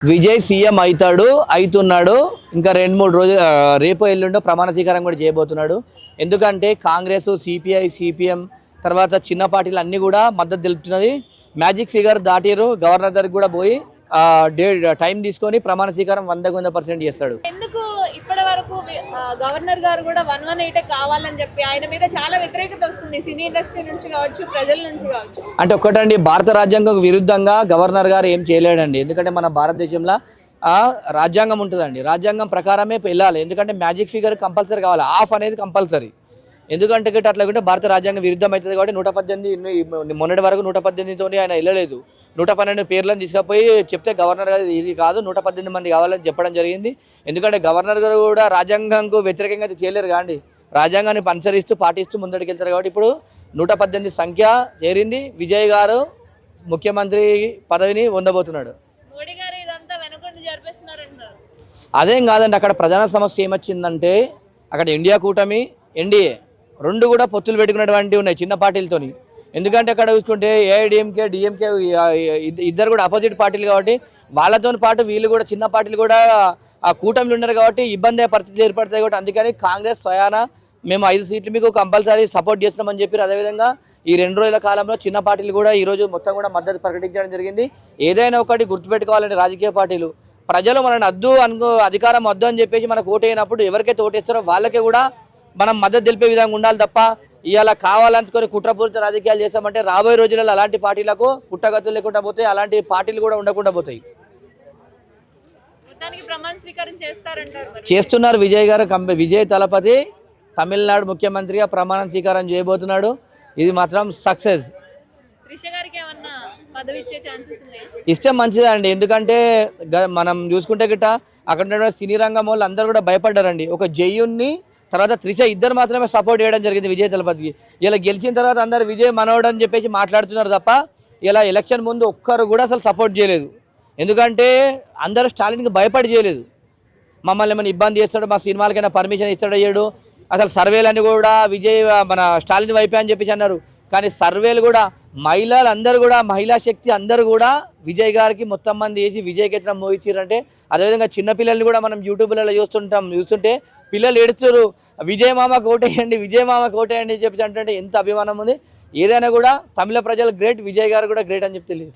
Vijay CM అవుతున్నాడు. ఇంకా 2-3 రోజులు రేపు ఎల్లుండో ప్రమాణ స్వీకారం కూడా చేయబోతున్నాడు. ఎందుకంటే కాంగ్రెస్, సిపిఐ, సిపిఎం తర్వాత చిన్న పార్టీలు అన్నీ కూడా మద్దతు తెలుపుతున్నది. మ్యాజిక్ ఫిగర్ దాటిరు. గవర్నర్ దగ్గరికి కూడా పోయి టైం తీసుకొని ప్రమాణ స్వీకారం 100% చేస్తాడు. ఎందుకు ఇప్పటి వరకు గవర్నర్ గారు కూడా 118 కావాలని చెప్పి ఆయన మీద చాలా వ్యతిరేకత వస్తుంది, సినీ ఇండస్ట్రీ నుంచి కావచ్చు, ప్రజల నుంచి కావచ్చు. అంటే ఒక్కటండి, భారత రాజ్యాంగం విరుద్ధంగా గవర్నర్ గారు ఏం చేయలేడండి. ఎందుకంటే మన భారతదేశంలో రాజ్యాంగం ఉంటుందండి. రాజ్యాంగం ప్రకారమే వెళ్ళాలి. ఎందుకంటే మ్యాజిక్ ఫిగర్ కంపల్సరీ కావాలి, ఆఫ్ అనేది కంపల్సరీ. ఎందుకంటే అట్లా ఉంటే భారత రాజ్యాంగం విరుద్ధం అవుతుంది. కాబట్టి 118 మొన్నటి వరకు 118తో ఆయన వెళ్ళలేదు. 112 పేర్లను తీసుకుపోయి చెప్తే గవర్నర్ గారు ఇది కాదు 118 మంది కావాలని చెప్పడం జరిగింది. ఎందుకంటే గవర్నర్ గారు కూడా రాజ్యాంగంకు వ్యతిరేకంగా అయితే చేయలేరు కాండి, రాజ్యాంగాన్ని అనుసరిస్తూ పాటిస్తూ ముందడికి వెళ్తారు. కాబట్టి ఇప్పుడు 118 సంఖ్య చేరింది. విజయ్ గారు ముఖ్యమంత్రి పదవిని పొందబోతున్నాడు. మోడీ గారు ఇదంతా వెనుకొండి జరిపిస్తున్నారంటారు. అదేం కాదండి, అక్కడ ప్రధాన సమస్య ఏమొచ్చిందంటే అక్కడ ఇండియా కూటమి, ఎన్డీఏ రెండు కూడా పొత్తులు పెట్టుకున్నటువంటివి ఉన్నాయి చిన్న పార్టీలతోని. ఎందుకంటే అక్కడ చూసుకుంటే ఏఐడిఎంకే, డిఎంకే ఇద్దరు కూడా అపోజిట్ పార్టీలు కాబట్టి వాళ్ళతో పాటు వీళ్ళు కూడా చిన్న పార్టీలు కూడా ఆ కూటమిలు ఉన్నారు కాబట్టి ఇబ్బంది పరిస్థితులు ఏర్పడతాయి. కాబట్టి అందుకని కాంగ్రెస్ స్వయాన మేము 5 సీట్లు మీకు కంపల్సరీ సపోర్ట్ చేస్తున్నామని చెప్పి, అదేవిధంగా ఈ 2 రోజుల కాలంలో చిన్న పార్టీలు కూడా ఈరోజు మొత్తం కూడా మద్దతు ప్రకటించడం జరిగింది. ఏదైనా ఒకటి గుర్తుపెట్టుకోవాలంటే రాజకీయ పార్టీలు ప్రజలు మనల్ని అధికారం వద్దు అని చెప్పేసి మనకు ఓటైనప్పుడు ఎవరికైతే ఓటేస్తారో వాళ్ళకే కూడా మనం మద్దతు తెలిపే విధంగా ఉండాలి తప్ప ఇవాళ కావాలనుకొని కుట్రపూరిత రాజకీయాలు చేస్తామంటే రాబోయే రోజులలో అలాంటి పార్టీలకు పుట్టగతులు లేకుండా పోతాయి, అలాంటి పార్టీలు కూడా ఉండకుండా పోతాయి. చేస్తున్నారు విజయ్ గారు. విజయ్ తలపతి తమిళనాడు ముఖ్యమంత్రిగా ప్రమాణ స్వీకారం చేయబోతున్నాడు. ఇది మాత్రం సక్సెస్. ఇస్తే మంచిదే అండి. ఎందుకంటే మనం చూసుకుంటే గిట్ట అక్కడ సినీ రంగం వాళ్ళు అందరూ కూడా భయపడ్డారండి. ఒక జయ్యుని తర్వాత త్రిష ఇద్దరు మాత్రమే సపోర్ట్ చేయడం జరిగింది విజయ్ తలపతికి. ఇలా గెలిచిన తర్వాత అందరు విజయ్ మనోడు అని చెప్పేసి మాట్లాడుతున్నారు తప్ప ఇలా ఎలక్షన్ ముందు ఒక్కరు కూడా అసలు సపోర్ట్ చేయలేదు. ఎందుకంటే అందరూ స్టాలిన్కి భయపడి చేయలేదు. మమ్మల్ని ఏమైనా ఇబ్బంది చేస్తాడు, మా సినిమాలకైనా పర్మిషన్ ఇస్తాడు అయ్యాడు, అసలు సర్వేలని కూడా విజయ్ మన స్టాలిన్ వైపే అని చెప్పేసి అన్నారు. కానీ సర్వేలు కూడా మహిళలు అందరూ కూడా, మహిళా శక్తి అందరూ కూడా విజయ్ గారికి మొత్తం మంది వేసి విజయ్కి ఎట్లా మోయించారంటే, అదేవిధంగా చిన్నపిల్లల్ని కూడా మనం యూట్యూబ్లలో చూస్తుంటే పిల్లలు ఏడుస్తారు, విజయ్ మామకు ఓటేయండి, విజయ్ మామకు ఓటేయండి అని చెప్పి అంటే ఎంత అభిమానం ఉంది. ఏదైనా కూడా తమిళ ప్రజలు గ్రేట్, విజయ్ గారు కూడా గ్రేట్ అని చెప్పి తెలియదు.